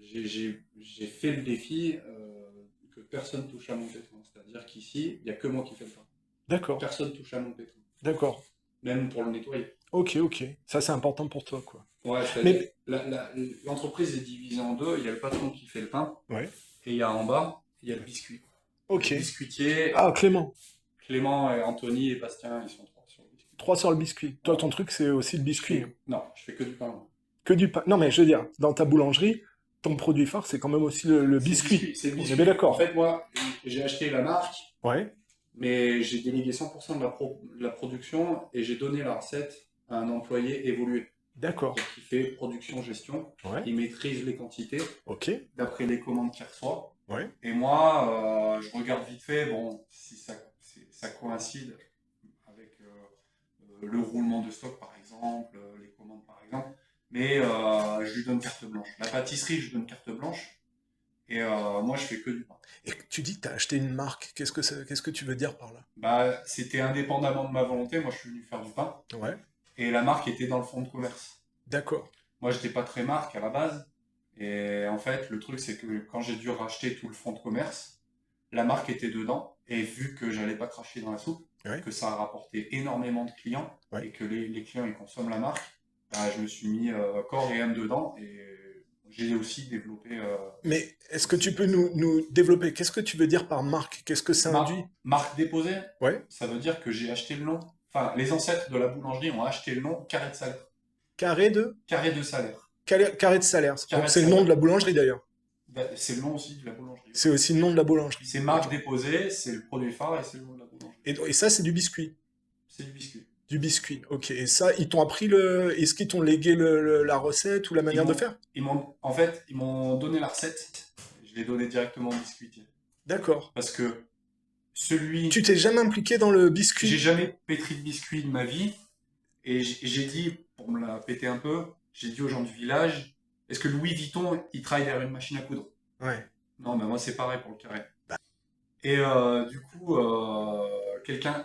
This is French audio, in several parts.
J'ai fait le défi que personne touche à mon pétrin. C'est-à-dire qu'ici, il n'y a que moi qui fais le pain. D'accord, Personne touche à mon pétrin. d'accord. Même pour le nettoyer. Ok, ok. Ça, c'est important pour toi, quoi. Ouais, c'est-à-dire, Mais, l'entreprise est divisée en deux. Il y a le patron qui fait le pain, ouais, et il y a en bas, il y a le biscuit. Le ok. biscuitier, Ah, Clément, Clément et Anthony et Bastien, ils sont trois sur le biscuit. 3 sur le biscuit. Toi, Ouais. ton truc, c'est aussi le Je biscuit, hein. fais, non, je fais que du pain, moi. Que du pain. Non, mais je veux dire, dans ta boulangerie, ton produit phare, c'est quand même aussi le C'est le biscuit. biscuit, c'est le On est bien biscuit. En d'accord. fait, moi, j'ai acheté la marque, Ouais, mais j'ai délégué 100% de la production et j'ai donné la recette à un employé évolué d'accord. qui fait production-gestion. Ouais, Il maîtrise les quantités ok. d'après les commandes qu'il reçoit. Ouais, Et moi, je regarde vite fait, bon, si ça coïncide avec le roulement de stock, par exemple, les commandes, par exemple. Mais je lui donne carte blanche. La pâtisserie, je lui donne carte blanche. Et moi, je fais que du pain. et tu dis que tu as acheté une marque. Qu'est-ce que tu veux dire par là? Bah, c'était indépendamment de ma volonté. Moi, je suis venu faire du pain. Ouais, Et la marque était dans le fonds de commerce. d'accord. Moi, j'étais pas très marque à la base. Et en fait, le truc, c'est que quand j'ai dû racheter tout le fonds de commerce, la marque était dedans. Et vu que j'allais pas cracher dans la soupe, Ouais, que ça a rapporté énormément de clients ouais. et que les clients ils consomment la marque, bah, je me suis mis corps et âme dedans et j'ai aussi développé Mais est-ce que tu aussi peux nous développer? Qu'est-ce que tu veux dire par marque? Qu'est-ce que ça induit? marque déposée. Ouais, Ça veut dire que j'ai acheté le nom. Enfin, les ancêtres de la boulangerie ont acheté le nom carré de salaire. carré de, Carré de salaire. carré de salaire. Donc Carré de c'est le nom de salaire. la boulangerie d'ailleurs. Bah, c'est le nom aussi de la boulangerie. C'est aussi le nom de la boulangerie. C'est Ok. marque déposée, c'est le produit phare et c'est le nom de la boulangerie. Et ça, c'est du biscuit. C'est du biscuit. Du biscuit, ok. Et ça, ils t'ont appris Est-ce qu'ils t'ont légué la recette ou la manière de faire? En fait, ils m'ont donné la recette. Je l'ai donné directement au biscuitier. D'accord. Parce que celui, Tu t'es jamais impliqué dans le j'ai biscuit? jamais pétri de biscuit de ma vie. Et j'ai dit, pour me la péter un peu, j'ai dit aux gens du village, est-ce que Louis Vuitton, il travaille derrière une machine à coudre? Ouais. Non, mais moi c'est pareil pour le carré. Et du coup, quelqu'un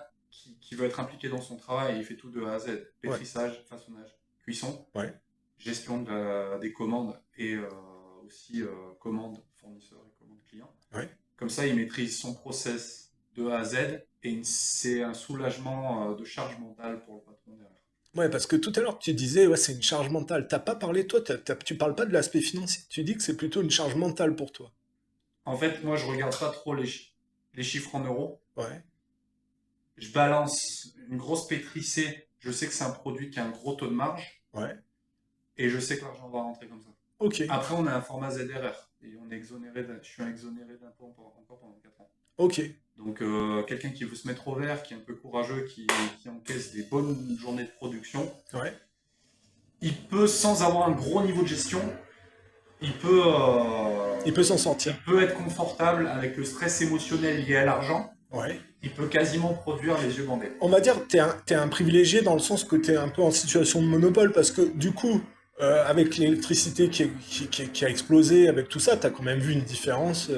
qui veut être impliqué dans son travail, il fait tout de A à Z. Ouais. Pétrissage, façonnage, cuisson, Ouais. gestion des commandes et aussi commandes fournisseurs et commandes clients. Ouais. Comme ça, il maîtrise son process de A à Z et c'est un soulagement de charge mentale pour le patron derrière. Ouais, parce que tout à l'heure, tu disais, ouais, c'est une charge mentale. T'as pas parlé, toi, tu parles pas de l'aspect financier. Tu dis que c'est plutôt une charge mentale pour toi. En fait, moi, je regarde pas trop les chiffres en euros. Ouais. Je balance une grosse pétrissée. Je sais que c'est un produit qui a un gros taux de marge Ouais. et je sais que l'argent va rentrer comme ça. Ok. Après, on a un format ZRR et on est exonéré, je suis exonéré d'impôts encore pendant 4 ans. Ok. Donc, quelqu'un qui veut se mettre au vert, qui est un peu courageux, qui encaisse des bonnes journées de production, Ouais. il peut, sans avoir un gros niveau de gestion, il peut, Il peut s'en il sortir. peut être confortable avec le stress émotionnel lié à l'argent. Ouais. Il peut quasiment produire les yeux bandés. On va dire que t'es un privilégié dans le sens que t'es un peu en situation de monopole parce que du coup, avec l'électricité qui a explosé, avec tout ça, t'as quand même vu une différence.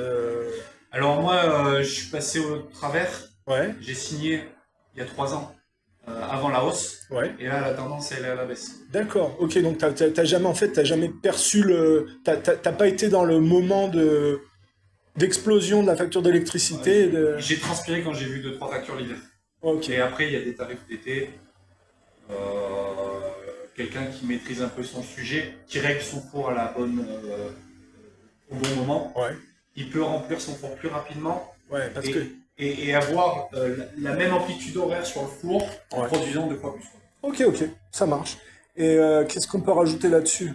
Alors moi, je suis passé au travers. Ouais. J'ai signé il y a 3 ans, avant la hausse. Ouais. Et là, la tendance, elle est à la baisse. D'accord. Ok. Donc t'as jamais en fait, t'as jamais perçu t'as pas été dans le moment d'explosion de la facture d'électricité. J'ai transpiré quand j'ai vu deux trois factures l'hiver. Ok. Et après, il y a des tarifs d'été. Euh, Quelqu'un qui maîtrise un peu son sujet, qui règle son four à la bonne, au bon moment, Ouais. il peut remplir son four plus rapidement Ouais. Parce que. et, et avoir la même amplitude horaire sur le four en Ouais. produisant 2 fois plus. Ok. Ok. Ça marche. Et qu'est-ce qu'on peut rajouter là-dessus?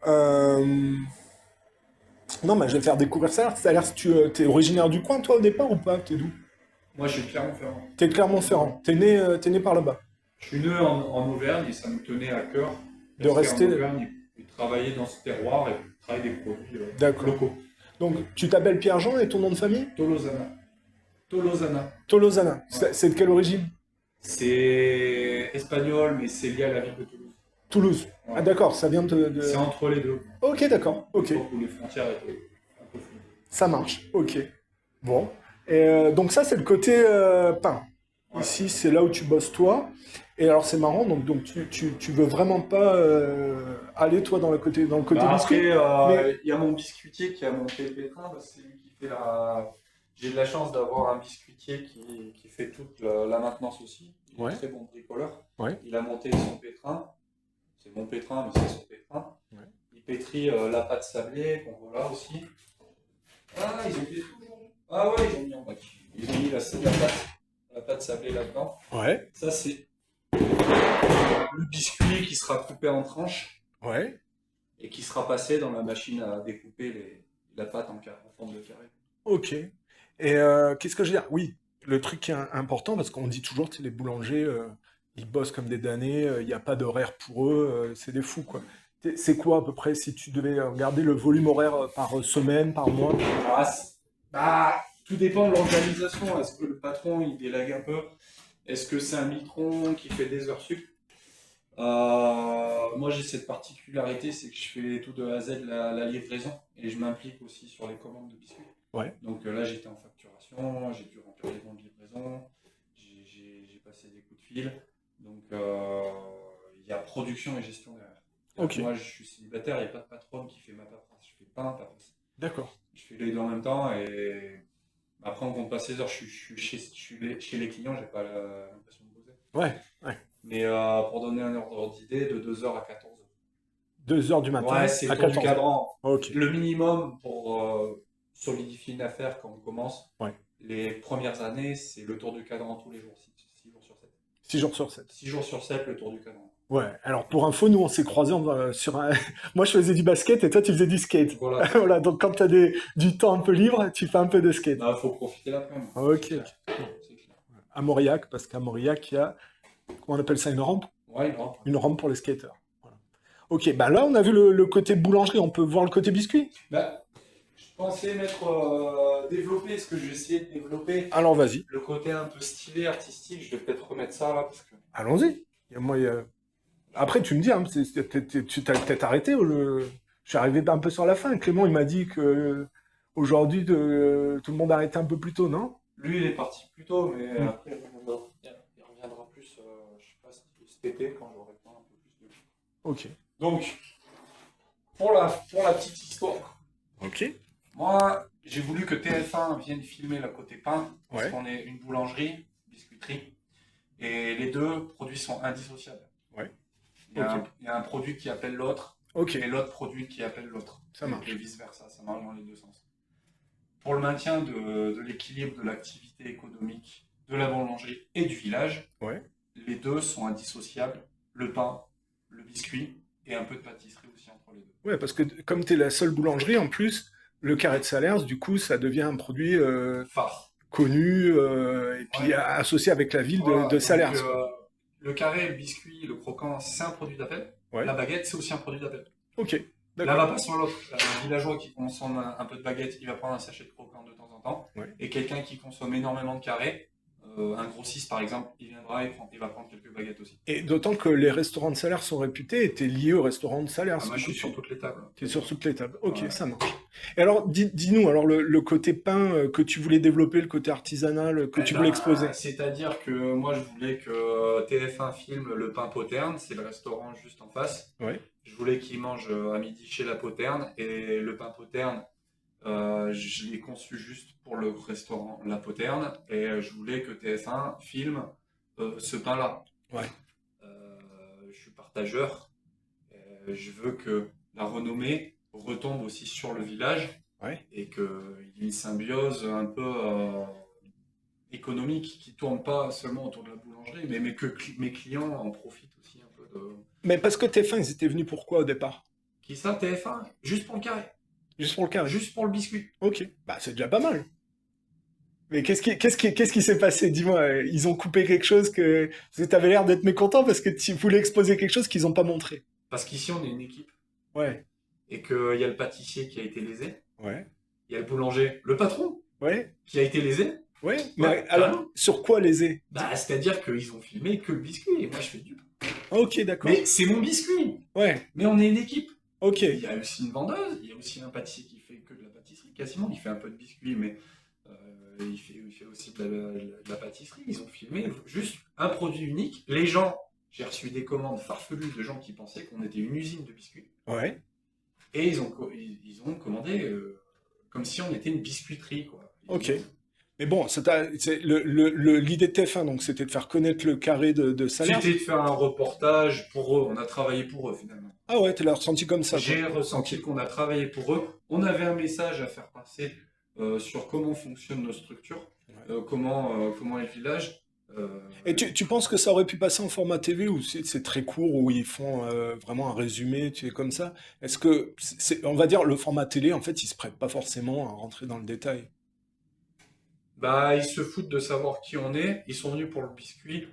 Euh, Non, mais je vais faire découvrir ça. Ça a l'air, tu es originaire du coin, toi, au départ, ou pas? T'es d'où? Moi, je suis Clermont-Ferrand. T'es de Clermont-Ferrand. T'es né par là-bas. Je suis né en Auvergne et ça me tenait à cœur De rester en rester. Auvergne et travailler dans ce terroir et travailler des produits D'accord. locaux. Donc, tu t'appelles Pierre-Jean et ton nom de famille? Tolosana. Tolosana. Tolosana. Ouais. C'est de quelle origine? C'est espagnol, mais c'est lié à la ville de Toulouse. Toulouse. Ouais. Ah, d'accord, ça vient C'est entre les deux. Ok, d'accord. Ok. L'époque où les frontières étaient un peu floues. Ça marche. Ok. Bon. Et donc, ça, c'est le côté pain. Ouais. Ici, c'est là où tu bosses toi. Et alors c'est marrant, donc tu veux vraiment pas aller toi dans le côté Bah biscuit, après, mais il y a mon biscuitier qui a monté le pétrin, parce que c'est lui qui fait la. J'ai de la chance d'avoir un biscuitier qui fait toute la maintenance aussi. Il est ouais, très bon bricoleur. ouais, Il a monté son pétrin. C'est mon pétrin, mais c'est son pétrin. ouais. Il pétrit la pâte sablée qu'on voit là aussi. Ah, ils ont fait tout aujourd'hui. Ah ouais, ils ont mis en bac. Ils ont mis la pâte sablée là-dedans. Ouais, Ça, c'est le biscuit qui sera coupé en tranches ouais. et qui sera passé dans la machine à découper la pâte en forme de carré. Ok. Et qu'est-ce que je veux dire? Oui, le truc qui est important, parce qu'on dit toujours, que les boulangers, ils bossent comme des damnés, il n'y a pas d'horaire pour eux, c'est des fous, quoi. C'est quoi à peu près, si tu devais regarder le volume horaire par semaine, par mois? Ah, bah, tout dépend de l'organisation. Est-ce que le patron il délègue un peu? Est-ce que c'est un mitron qui fait des heures sup? Moi j'ai cette particularité, c'est que je fais tout de A à Z la livraison et je m'implique aussi sur les commandes de biscuits. Ouais, Donc là j'étais en facturation, j'ai dû remplir les bons de livraison, j'ai passé des coups de fil. Donc il y a production et gestion derrière. C'est-à-dire ok, que moi je suis célibataire, il n'y a pas de patronne qui fait ma paperasse, je fais pas un paperasse. d'accord. Je fais les deux en même temps et après on compte pas ses heures, je suis chez les clients, j'ai pas l'impression de poser. Ouais, ouais. Mais pour donner un ordre d'idée, de 2 heures à 14 heures. 2 heures du Ouais, matin c'est à le tour du 14 heures. cadran. Ok, Le minimum pour solidifier une affaire quand on commence, ouais. les premières années, c'est le tour du cadran tous les jours, 6 jours sur 7. 6 jours sur 7. 6 jours sur 7, le tour du cadran. Ouais, alors pour info, nous on s'est croisés sur un. Moi je faisais du basket et toi tu faisais du skate. Voilà, c'est ça. Voilà, donc quand tu as du temps un peu libre, tu fais un peu de skate. Il faut profiter l'après-midi, c'est Ok, clair. ok. C'est clair. À Mauriac, parce qu'à Mauriac, il y a, comment on appelle ça, une rampe? Ouais, il rentre. Une rampe pour les skateurs. Voilà. Ok, bah là on a vu le côté boulangerie, on peut voir le côté biscuit. Bah, je pensais développer ce que j'ai essayé de développer. Alors vas-y, Le côté un peu stylé, artistique, je vais peut-être remettre ça là parce que. allons-y. Moi, après tu me dis, hein, tu t'as peut-être arrêté. Je suis arrivé un peu sur la fin. Clément il m'a dit que aujourd'hui tout le monde arrêtait un peu plus tôt, non? Lui, il est parti plus tôt, mais Hmm. après, il reviendra plus, je sais pas, cet été quand j'aurai le temps un peu plus de lui. Ok. Donc, pour la petite histoire, Ok. moi, j'ai voulu que TF1 vienne filmer le côté pain, parce Ouais. qu'on est une boulangerie, biscuiterie, et les deux produits sont indissociables. Ouais. Il y a, Ok. un, il y a un produit qui appelle l'autre, Ok. et l'autre produit qui appelle l'autre. Ça marche. Et vice-versa, ça marche dans les deux sens. Pour le maintien de l'équilibre de l'activité économique de la boulangerie et du village, Ouais. les deux sont indissociables, le pain, le biscuit et un peu de pâtisserie aussi entre les deux. Ouais, parce que comme tu es la seule boulangerie, en plus, le carré de Salers, du coup, ça devient un produit Phare. connu et puis Ouais. associé avec la ville Voilà, de donc Salers, quoi. le carré, le biscuit, le croquant, c'est un produit d'appel. Ouais. La baguette, c'est aussi un produit d'appel. Ok. L'un D'accord. va pas sur l'autre. Un villageois qui consomme un peu de baguette, il va prendre un sachet de croquant de temps en temps. Ouais. Et quelqu'un qui consomme énormément de carré, un grossiste par exemple, il viendra et il va prendre quelques baguettes aussi. Et d'autant que les restaurants de Salers sont réputés et t'es lié au restaurant de Salers. Ah, moi, Du je coup, suis sur toutes les tables. t'es sur toutes les tables. Ok, Ouais. ça marche. Et alors, dis-nous, alors le côté pain que tu voulais développer, le côté artisanal que Eh tu ben, voulais exposer. c'est-à-dire que moi, je voulais que TF1 filme le pain Poterne, c'est le restaurant juste en face. Ouais. Je voulais qu'ils mangent à midi chez la Poterne, et le pain Poterne, je l'ai conçu juste pour le restaurant La Poterne, et je voulais que TF1 filme ce pain-là. Ouais. Je suis partageur, je veux que la renommée retombe aussi sur le village, Ouais. et qu'il y ait une symbiose un peu économique qui tourne pas seulement autour de la boulangerie, mais que mes clients en profitent aussi un peu de. Mais parce que TF1, ils étaient venus pourquoi au départ? Qui ça, TF1? Juste pour le carré, Juste pour le carré. juste pour le biscuit. Ok. Bah, c'est déjà pas mal. Mais qu'est-ce qui s'est passé? Dis-moi, ils ont coupé quelque chose que. Parce que t'avais l'air d'être mécontent parce que tu voulais exposer quelque chose qu'ils ont pas montré. Parce qu'ici, on est une équipe, Ouais. et qu'il y a le pâtissier qui a été lésé, Ouais. il y a le boulanger, le patron, Ouais. qui a été lésé. Ouais. Mais Ouais, alors, carrément. sur quoi léser? Bah, c'est-à-dire qu'ils ont filmé que le biscuit, et moi je fais du pain. Ok, d'accord. Mais c'est mon biscuit, Ouais. mais on est une équipe. Ok. Il y a aussi une vendeuse, il y a aussi un pâtissier qui fait que de la pâtisserie, quasiment. Il fait un peu de biscuits, mais il fait aussi de la pâtisserie. Ils ont filmé juste un produit unique. Les gens j'ai reçu des commandes farfelues de gens qui pensaient qu'on était une usine de biscuits. Ouais. Et ils ont commandé comme si on était une biscuiterie, quoi. Ok. Mais bon, l'idée de TF1, donc, c'était de faire connaître le carré de salaire. C'était de faire un reportage pour eux. On a travaillé pour eux, finalement. Ah ouais, tu l'as ressenti comme ça, quoi. J'ai ressenti Ok. qu'on a travaillé pour eux. On avait un message à faire passer sur comment fonctionnent nos structures, comment est le village. Euh, Et tu penses que ça aurait pu passer en format TV où c'est très court, où ils font vraiment un résumé, tu es comme ça? Est-ce que, on va dire, le format télé, en fait, il se prête pas forcément à rentrer dans le détail. Bah, ils se foutent de savoir qui on est. Ils sont venus pour le biscuit.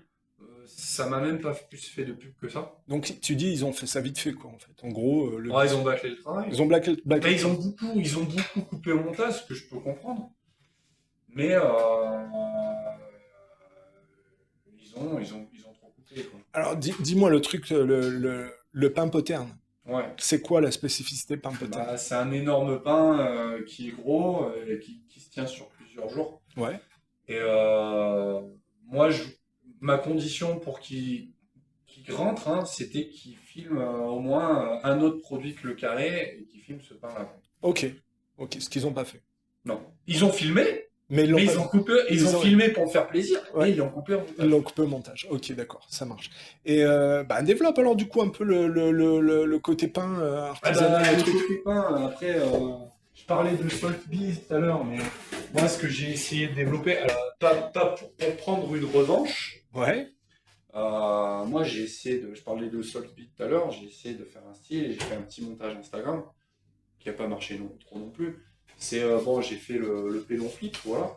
Ça m'a même pas plus fait de pub que ça. Donc tu dis, ils ont fait ça vite fait, quoi, en fait. En gros, Ah, ils ont bâclé le travail. ils ont blaqué Mais le travail. ils ont beaucoup coupé au montage, ce que je peux comprendre. Mais ils ont trop coupé, quoi. Alors, dis-moi le truc, le pain poterne. Ouais. C'est quoi la spécificité pain poterne? Bah, c'est un énorme pain qui est gros et qui se tient sur plusieurs jours. Ouais. Et moi, ma condition pour qu'il rentre, hein, c'était qu'il filme au moins un autre produit que le carré et qu'il filme ce pain-là. Ok. Ok, ce qu'ils ont pas fait. Non. Ils ont filmé, Mais ils l'ont mais pas. ils ont coupé, ils Ils ont ont. filmé pour me faire plaisir, Ouais. et ils ont coupé en Ils montage. l'ont coupé au montage. Ok, d'accord, ça marche. Et bah, développe alors du coup un peu le côté pain Ah artisanal, bah, le le truc. côté pain, après, je parlais de Salt Bees tout à l'heure, mais moi, ce que j'ai essayé de développer, alors, pas pour prendre une revanche. Ouais. Moi, je parlais de Salt Beat tout à l'heure, j'ai essayé de faire un style et j'ai fait un petit montage Instagram qui n'a pas marché trop non plus. C'est bon, j'ai fait le pélon flip, voilà,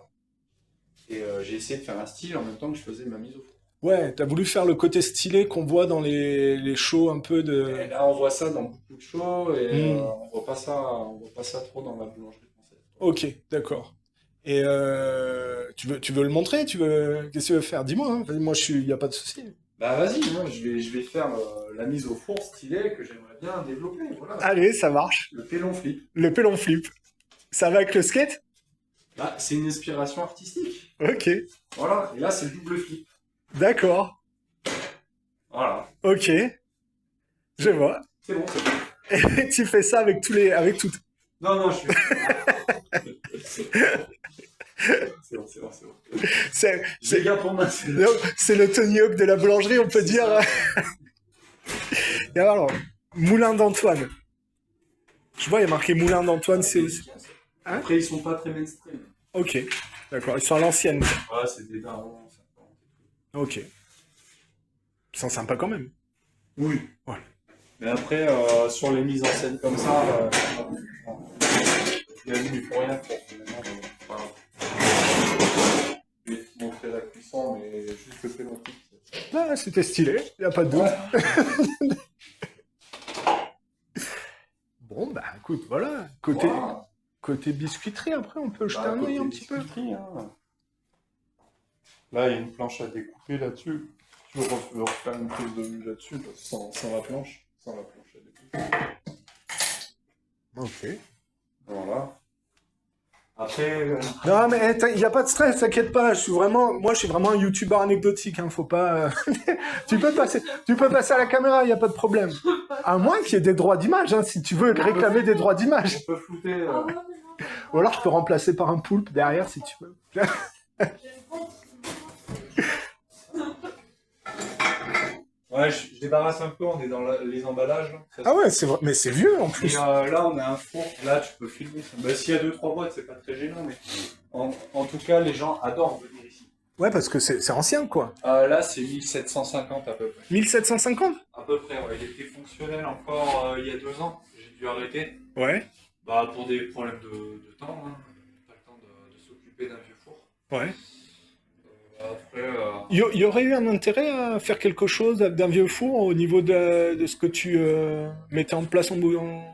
et j'ai essayé de faire un style en même temps que je faisais ma mise au four. Ouais, t'as voulu faire le côté stylé qu'on voit dans les shows un peu de. Et là, on voit ça dans beaucoup de shows et Hmm. on voit pas ça trop dans la boulangerie française. Ok, d'accord. Et tu veux le montrer? Qu'est-ce que tu veux faire? Dis-moi, hein. Moi, y a pas de souci. Bah vas-y, hein, je vais faire la mise au four stylée que j'aimerais bien développer, voilà. Allez, ça marche. Le pélon flip. Le pelon flip. Ça va avec le skate? Bah, c'est une inspiration artistique. Ok, Voilà, et là, c'est le double flip. d'accord. Voilà. Ok, je vois. C'est bon, c'est bon. Et tu fais ça avec tout. Non, non, je suis. C'est bon, c'est bon, c'est bon. C'est, J'ai c'est, bien pour moi. C'est non, c'est le Tony Hawk de la boulangerie, on peut dire. ça. Et alors, Moulin d'Antoine. Je vois, il y a marqué Moulin d'Antoine, c'est aussi. Hein? Après, ils sont pas très mainstream. Ok, d'accord. Ils sont à l'ancienne. Ah, c'est des darons, ça. Ok. Ils sont sympas quand même. Oui. Ouais. Mais après, sur les mises en scène comme ça, il y a lui, il faut rien faire. Finalement, voilà. Je vais te montrer la cuisson, mais juste le pélon flip. Ah, c'était stylé, il n'y a pas de doute. Ouais. Bon, bah écoute, voilà. Côté, Voilà. côté biscuiterie, après, on peut jeter Bah, un œil côté un petit peu. biscuiterie, hein. Là, il y a une planche à découper là-dessus. Tu veux refaire une prise de vue là-dessus, bah, sans la planche. Sans la planche à découper. Ok. Voilà. Après, Non, mais il n'y a pas de stress, t'inquiète pas. Moi, je suis vraiment un youtubeur anecdotique. Hein, faut pas. Tu peux passer à la caméra, il n'y a pas de problème. À moins qu'il y ait des droits d'image, hein, si tu veux réclamer des droits d'image. on peut flouter. Ou alors, je peux remplacer par un poulpe derrière, si tu veux. Ouais, je débarrasse un peu, on est dans les emballages. Là. Ça, Ah ouais, c'est vrai, mais c'est vieux en et plus. là, on a un four. Là, tu peux filmer ça. Bah, s'il y a 2-3 boîtes, c'est pas très gênant, mais en tout cas, les gens adorent venir ici. Ouais, parce que c'est ancien, quoi. Là, c'est 1750 à peu près. 1750? À peu près, ouais. Il était fonctionnel encore il y a 2 ans. J'ai dû arrêter. Ouais, Bah, pour des problèmes de temps. Hein. Pas le temps de s'occuper d'un vieux four. ouais. Après, Il y aurait eu un intérêt à faire quelque chose d'un vieux four au niveau de ce que tu mettais en place en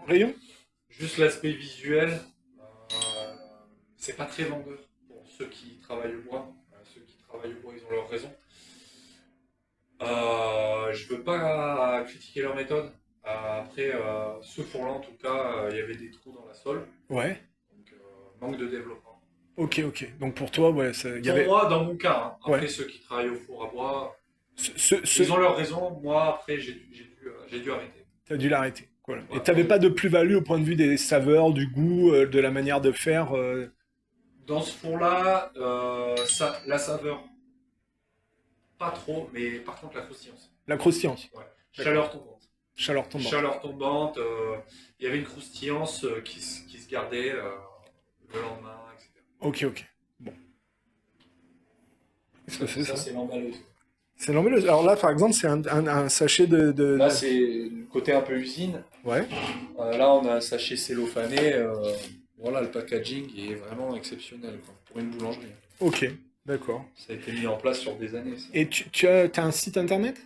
rayon? juste l'aspect visuel, c'est pas très vendeur pour ceux qui travaillent au bois. Ceux qui travaillent au bois, ils ont leur raison. Je veux pas critiquer leur méthode. Après, ce four-là, en tout cas, il y avait des trous dans la sole, Ouais. donc manque de développement. Ok, ok. Donc pour toi, ouais, il y Pour avait. moi, dans mon cas, hein. Après Ouais. ceux qui travaillent au four à bois, Ils ont leur raison. Moi, après, j'ai dû arrêter. T'as dû l'arrêter. Voilà. Et Voilà. t'avais pas de plus-value au point de vue des saveurs, du goût, de la manière de faire. Dans ce four-là, la saveur, pas trop, mais par contre, la croustillance. La croustillance. Ouais. D'accord. Chaleur tombante. Chaleur tombante. Chaleur tombante, il y avait une croustillance qui se gardait le lendemain, etc. Ok, ok. Bon. Qu'est-ce que c'est Ça, ça? c'est l'emballeuse. C'est l'embelleuse. Alors là, par exemple, c'est un sachet Là, c'est le côté un peu usine. Ouais. Là, on a un sachet cellophané. Voilà, le packaging est vraiment exceptionnel quoi, pour une boulangerie. Ok, d'accord. Ça a été mis en place sur des années. Ça. Et t'as un site internet?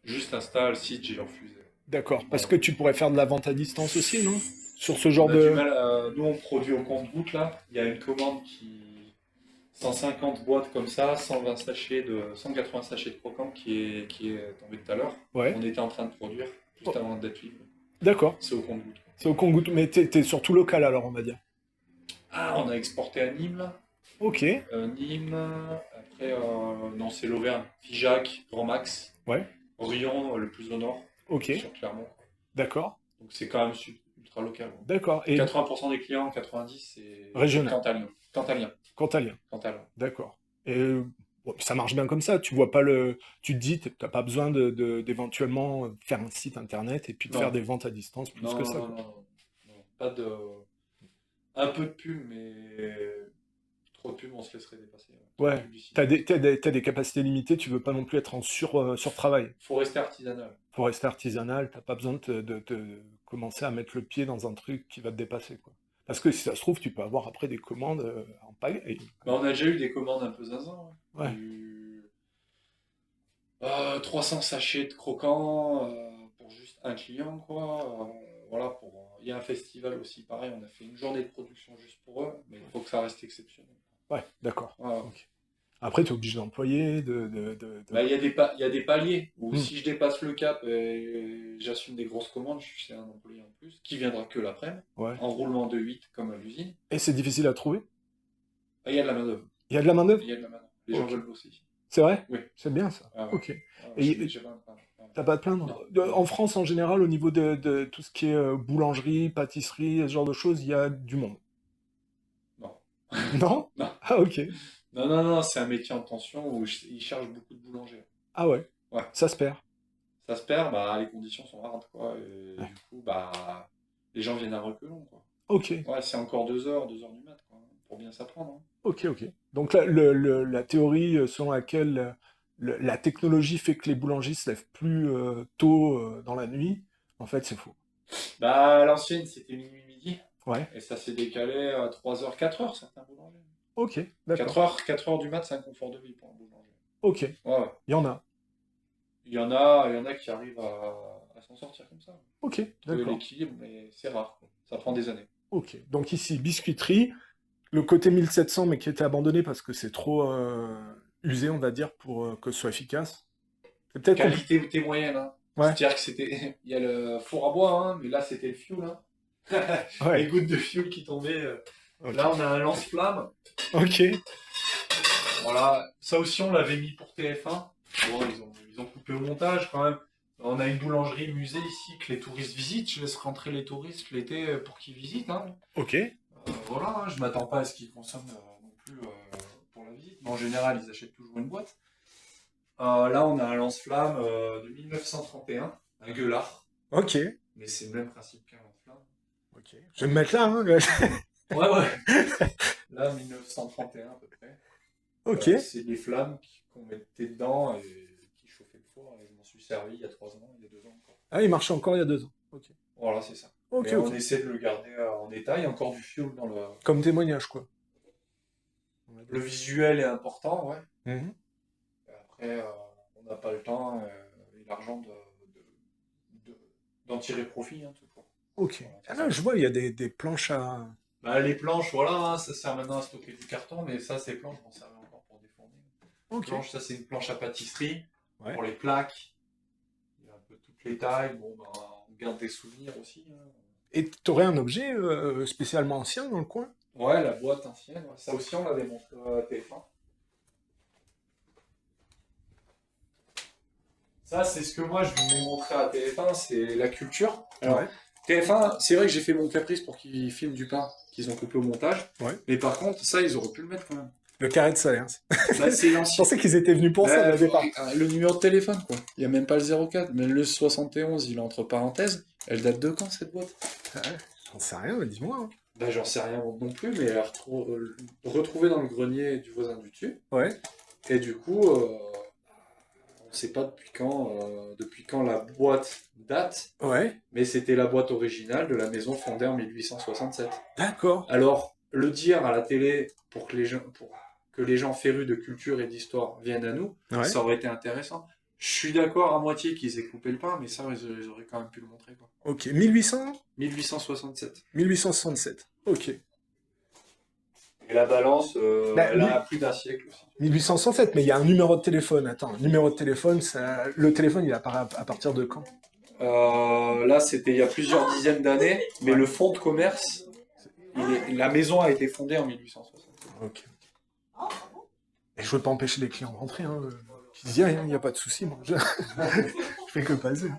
Juste installe, site, j'ai refusé. D'accord. Parce Voilà. que tu pourrais faire de la vente à distance aussi, non? Sur ce On genre a du de... mal à... Nous, on produit au compte-gouttes, là. Il y a une commande qui... 150 boîtes comme ça, 180 sachets de croquants qui est tombé tout à l'heure. Ouais. On était en train de produire, juste avant d'être livré. D'accord. C'est au compte-gouttes. C'est au compte-gouttes. Mais t'es surtout local alors, on va dire. Ah, on a exporté à Nîmes, là. Ok. Nîmes, après, non, c'est l'Auvergne. Figeac, Grand Max, Ouais. Rion, le plus au nord, Ok. sur Clermont. D'accord. Donc c'est quand même ultra local. D'accord. Et 80% des clients, 90, c'est régional. cantalien. Cantalien. Cantalien. Cantalien. D'accord. Et bon, ça marche bien comme ça. Tu vois pas le. Tu te dis, t'as pas besoin d'éventuellement faire un site internet et puis de faire Non, des ventes à distance plus non, que non, ça, non, quoi. non, non. Pas de. Un peu de pub, mais trop de pub, on se laisserait dépasser. Ouais. Trop de Ouais. publicité. T'as des capacités limitées. Tu veux pas non plus être en sur-travail. Faut rester artisanal. Faut rester artisanal. T'as pas besoin de commencer à mettre le pied dans un truc qui va te dépasser, quoi. Parce que si ça se trouve, tu peux avoir après des commandes en pagaille. Bah, on a déjà eu des commandes un peu zinzin. Hein. Ouais. 300 sachets de croquants pour juste un client, quoi. Voilà, il y a un festival aussi, pareil, on a fait une journée de production juste pour eux, mais il faut que ça reste exceptionnel. Ouais, d'accord. Voilà. Ok. Après, tu es obligé d'employer, Bah, il y a des paliers où Hmm. si je dépasse le cap et j'assume des grosses commandes, c'est un employé en plus, qui viendra que l'après-midi, Ouais. en roulement de 8 comme à l'usine. Et c'est difficile à trouver? Ah, il y a de la main-d'œuvre. Il y a de la main-d'œuvre? Il y a de la main-d'œuvre. Les gens Ok. veulent bosser ici. C'est vrai? Oui. C'est bien ça. Ah ouais. Ok. Ah, Et j'ai pas t'as pas à te plaindre? Non. En France, en général, au niveau de tout ce qui est boulangerie, pâtisserie, ce genre de choses, il y a du monde. Non. Non? Non. Ah, ok. Non, non, non, c'est un métier en tension où ils cherchent beaucoup de boulangers. Ah ouais. Ouais. Ça se perd. Ça se perd, bah, les conditions sont rares, quoi. Et Ouais. du coup, bah, les gens viennent à reculons, quoi. Ok. Ouais, c'est encore 2 heures du mat, quoi, pour bien s'apprendre. Hein. Ok, ok. Donc la théorie selon laquelle la technologie fait que les boulangers se lèvent plus tôt dans la nuit, en fait, c'est faux. Bah, à l'ancienne, c'était minuit, midi, Ouais. et ça s'est décalé à 3 heures, 4 heures, certains boulangers. Ok, 4 d'accord. heures, 4 heures du mat, c'est un confort de vie pour un boulanger. Ok. Ouais, ouais. Il y en a. Il y en a qui arrivent à s'en sortir comme ça. Ok, Trouver d'accord. l'équilibre, mais c'est rare, quoi. Ça prend des années. Ok. Donc ici, biscuiterie, le côté 1700, mais qui était abandonné parce que c'est trop usé, on va dire, pour que ce soit efficace. C'est peut-être Qualité ou t'es moyenne, hein. Ouais, C'est-à-dire que c'était. Il y a le four à bois, hein, mais là c'était le fioul. Hein. Les ouais. gouttes de fioul qui tombaient. Ok. Là on a un lance-flamme. Ok. Voilà. Ça aussi on l'avait mis pour TF1. Bon, ils ont coupé au montage quand même. On a une boulangerie musée ici que les touristes visitent. Je laisse rentrer les touristes l'été pour qu'ils visitent. Hein. Ok. Voilà, hein, je m'attends pas à ce qu'ils consomment non plus pour la visite. Mais en général, ils achètent toujours une boîte. Là, on a un lance-flamme de 1931, un gueulard. Ok. Mais c'est le même principe qu'un lance-flamme. Ok. Je vais me mettre là, hein. Ouais, ouais. Là, 1931 à peu près. Ok. C'est des flammes qu'on mettait dedans et qui chauffaient le four. Et je m'en suis servi il y a 3 ans, il y a 2 ans encore. Ah, il marchait encore il y a 2 ans. Ok. Voilà, c'est ça. Ok, Mais on ok. essaie de le garder en état. Il y a encore du fioul dans le... Comme témoignage, quoi. On va dire. Le visuel est important, ouais. Mhm. Et après, on n'a pas le temps et l'argent d'en tirer profit, hein, tout court. Ok. Voilà, Ah c'est là, ça. je vois, il y a des planches à. Bah, les planches, voilà, hein, ça sert maintenant à stocker du carton, mais ça, ces planches vont servir encore pour déformer. Ok. Planche, ça, c'est une planche à pâtisserie Ouais. pour les plaques. Il y a un peu toutes les tailles. Bon, bah, on garde des souvenirs aussi. Hein. Et t'aurais un objet spécialement ancien dans le coin? Ouais, la boîte ancienne, ouais. Ça aussi, on l'avait montré à TF1. Ça, c'est ce que moi je voulais montrer à TF1, c'est la culture. Alors, Ouais, TF1, c'est vrai que j'ai fait mon caprice pour qu'ils filment du pain qu'ils ont coupé au montage. ouais. Mais par contre, ça, ils auraient pu le mettre quand même. Le carré de salaire. Bah, c'est Je l'ancien. pensais qu'ils étaient venus pour ça Bah, au départ. le numéro de téléphone, quoi. Il n'y a même pas le 04, mais le 71, il est entre parenthèses. Elle date de quand, cette boîte? Ouais, j'en sais rien, mais dis-moi, hein. Bah, j'en sais rien non plus, mais elle est retrouvée dans le grenier du voisin du dessus. Ouais, Et du coup, on ne sait pas depuis quand la boîte date, ouais, mais c'était la boîte originale de la maison fondée en 1867. d'accord. Alors, le dire à la télé pour que les gens férus de culture et d'histoire viennent à nous, Ouais, ça aurait été intéressant. Je suis d'accord à moitié qu'ils aient coupé le pain, mais ça, ils auraient quand même pu le montrer, quoi. ok. 1800? 1867. 1867. Ok. Et la balance, Bah, elle a plus d'un siècle aussi. 1867, mais il y a un numéro de téléphone. Attends, numéro de téléphone, le téléphone, il apparaît à partir de quand? Là, c'était il y a plusieurs dizaines d'années, mais Ouais. le fonds de commerce, la maison a été fondée en 1867. Ok. Et je veux pas empêcher les clients de rentrer, hein. Qu'ils disent rien, il n'y a pas de souci, moi. Je fais que passer.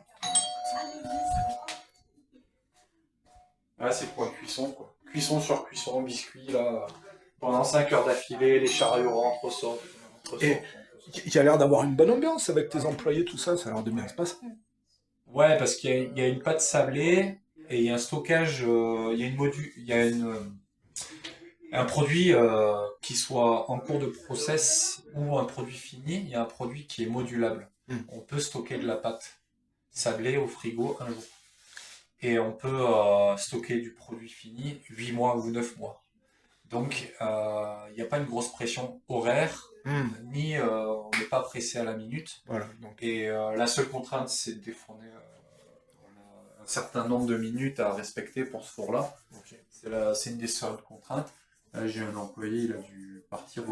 Ah, c'est pour la cuisson, quoi. Cuisson sur cuisson, biscuit, là. Pendant 5 heures d'affilée, les chariots rentrent, sortent, rentrent, Et sortent. il y a l'air d'avoir une bonne ambiance avec tes employés, tout ça, ça a l'air de bien se passer. Ouais, parce qu'il y a une pâte sablée et il y a un stockage, il y a un produit qui soit en cours de process ou un produit fini, il y a un produit qui est modulable. On peut stocker de la pâte sablée au frigo un jour. Et on peut stocker du produit fini 8 mois ou 9 mois. Donc, il n'y a pas une grosse pression horaire, ni on n'est pas pressé à la minute. Voilà, donc. Et la seule contrainte, c'est de défourner on a un certain nombre de minutes à respecter pour ce four-là. Ok. C'est une des seules contraintes. Là, j'ai un employé, il a dû partir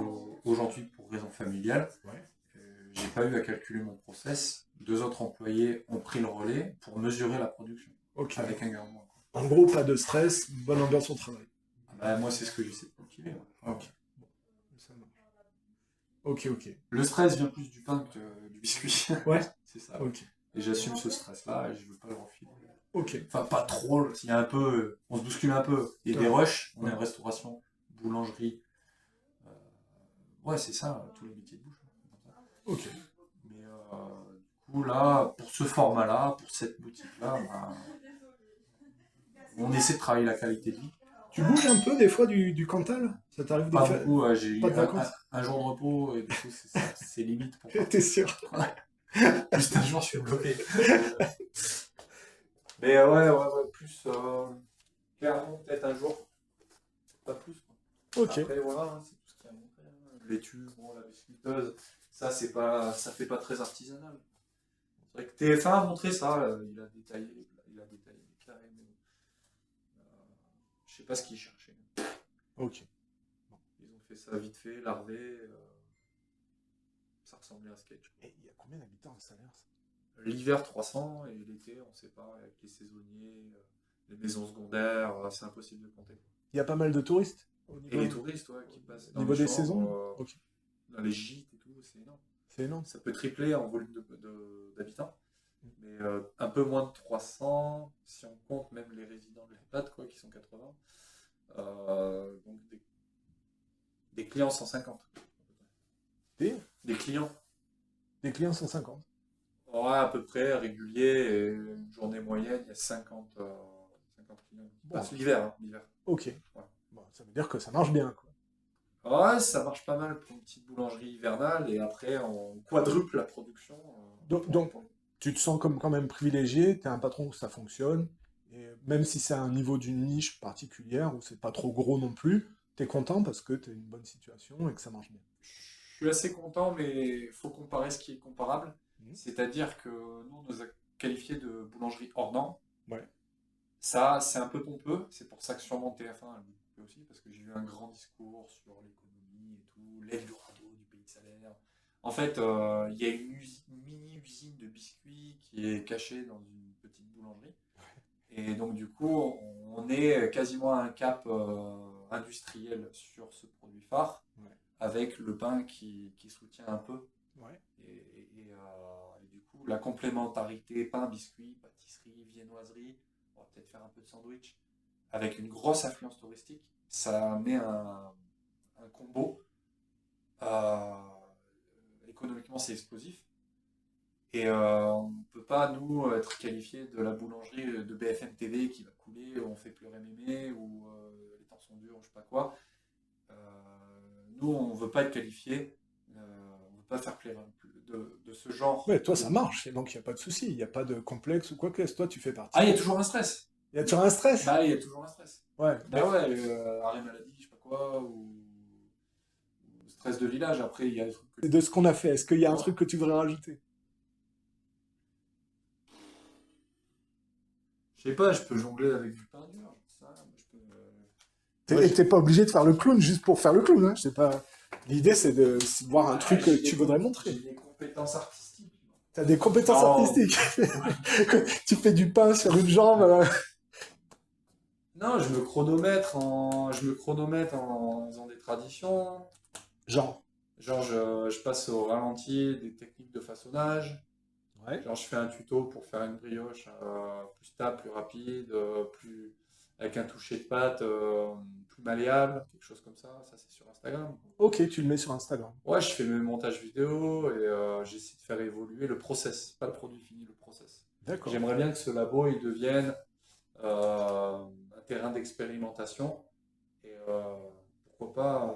aujourd'hui pour raison familiale. Ouais. J'ai pas eu à calculer mon process. 2 autres employés ont pris le relais pour mesurer la production Ok. avec un garde-moi. En gros, pas de stress, bonne ambiance au travail. Bah, moi, c'est ce que j'essaie de cultiver. Ouais. Ok. Bon, ça marche. Ok, ok. Le stress vient plus du pain que du biscuit. Ouais. C'est ça. Ok. Et j'assume ce stress-là et je veux pas le refiler. Ok. Enfin, pas trop. Il y a un peu, on se bouscule un peu. Il y a des rushs. On est en restauration, boulangerie. Ouais, c'est ça, tous les métiers de bouche. Ok. Mais du coup, là, pour ce format-là, pour cette boutique-là, bah, on essaie de travailler la qualité de vie. Tu bouges un peu des fois du Cantal? Ça t'arrive de Pas faire. beaucoup, j'ai eu Pas de vacances? un jour de repos et du coup, c'est limite pour moi. T'es sûr? Juste un jour, je suis bloqué. Mais ouais, plus clairement, peut-être un jour, pas plus, quoi. Ok. Après, voilà, hein, c'est tout ce qu'il y a à montrer, hein. L'étude, bon, la biscuiteuse, ça, ça fait pas très artisanal. C'est vrai que TF1 a montré ça, il a détaillé les carrés, mais je sais pas ce qu'il cherchait. Ok. Ils ont fait ça vite fait, larvé, ça ressemblait à un sketch. Et il y a combien d'habitants à Salers? L'hiver 300 et l'été, on sait pas, avec les saisonniers, les maisons secondaires, c'est impossible de compter. Il y a pas mal de touristes au Et niveau, les touristes, ouais, qui passent au dans niveau les des chambres, saisons? Ok. dans les gîtes et tout, c'est énorme. C'est énorme. Ça peut tripler en volume d'habitants, mais un peu moins de 300 si on compte même les résidents de l'EHPAD, quoi, qui sont 80. Donc des clients 150. Des clients. Des clients 150. Ouais, à peu près réguliers, et une journée moyenne, il y a 50 clients. Bon. L'hiver, hein, l'hiver. Ok. Ouais. Bon, ça veut dire que ça marche bien, quoi. Ouais, ça marche pas mal pour une petite boulangerie hivernale, et après, on quadruple la production. Donc, tu te sens comme quand même privilégié, t'es un patron où ça fonctionne, et même si c'est à un niveau d'une niche particulière, où c'est pas trop gros non plus, t'es content parce que t'es une bonne situation et que ça marche bien. Je suis assez content, mais il faut comparer ce qui est comparable. Mhm. C'est-à-dire que nous, on nous a qualifié de boulangerie hors norme. Ouais. Ça, c'est un peu pompeux. C'est pour ça que sûrement TF1 a coupé aussi, parce que j'ai eu un grand discours sur l'économie et tout, l'Eldorado du pays de salaire. En fait, il y a une mini-usine de biscuits qui est cachée dans une petite boulangerie. Et donc, du coup, on est quasiment à un cap industriel sur ce produit phare, avec le pain qui soutient un peu. Ouais. Et du coup, la complémentarité pain, biscuit, pâtisserie, viennoiserie, on va peut-être faire un peu de sandwich, avec une grosse influence touristique, ça met un combo. Euh, Économiquement, c'est explosif. Et on ne peut pas, nous, être qualifié de la boulangerie de BFM TV qui va couler, où on fait pleurer mémé, ou les temps sont durs, ou je sais pas quoi. Euh, Nous, on ne veut pas être qualifié, on ne veut pas faire plaisir de ce genre. Ouais, toi, ça marche, et donc il n'y a pas de souci, il n'y a pas de complexe ou quoi que ce soit. Toi, tu fais partie. Ah, il y a toujours un stress. Il y a toujours un stress? Bah, il y a toujours un stress. Ouais. Bah ouais, arrêt maladie, je sais pas quoi, ou stress de village. Après, il y a des trucs que... De ce qu'on a fait, est-ce qu'il y a un truc que tu voudrais rajouter? Je sais pas, je peux jongler avec du pain dur, ça, je peux... Et t'es pas obligé de faire le clown juste pour faire le clown, hein. Je sais pas. L'idée, c'est de voir un truc que tu voudrais montrer. J'ai des compétences artistiques. T'as des compétences Non. artistiques. Tu fais du pain sur une jambe. Non, je me chronomètre en faisant des traditions. Genre. Genre, je passe au ralenti des techniques de façonnage. Ouais. Genre, je fais un tuto pour faire une brioche plus stable, plus rapide, avec un toucher de pâte plus malléable, quelque chose comme ça. Ça, c'est sur Instagram. Ok, tu le mets sur Instagram. Ouais, je fais mes montages vidéo et j'essaie de faire évoluer le process, pas le produit fini, le process. D'accord. J'aimerais bien que ce labo il devienne un terrain d'expérimentation et pourquoi pas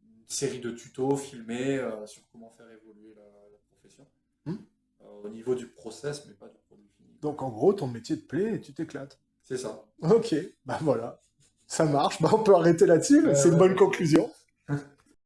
une série de tutos filmés sur comment faire évoluer la profession au niveau du process, mais pas du produit fini. Donc en gros, ton métier te plaît et tu t'éclates. C'est ça. Ok, bah voilà. Ça marche. Bah, on peut arrêter là-dessus. C'est une bonne conclusion.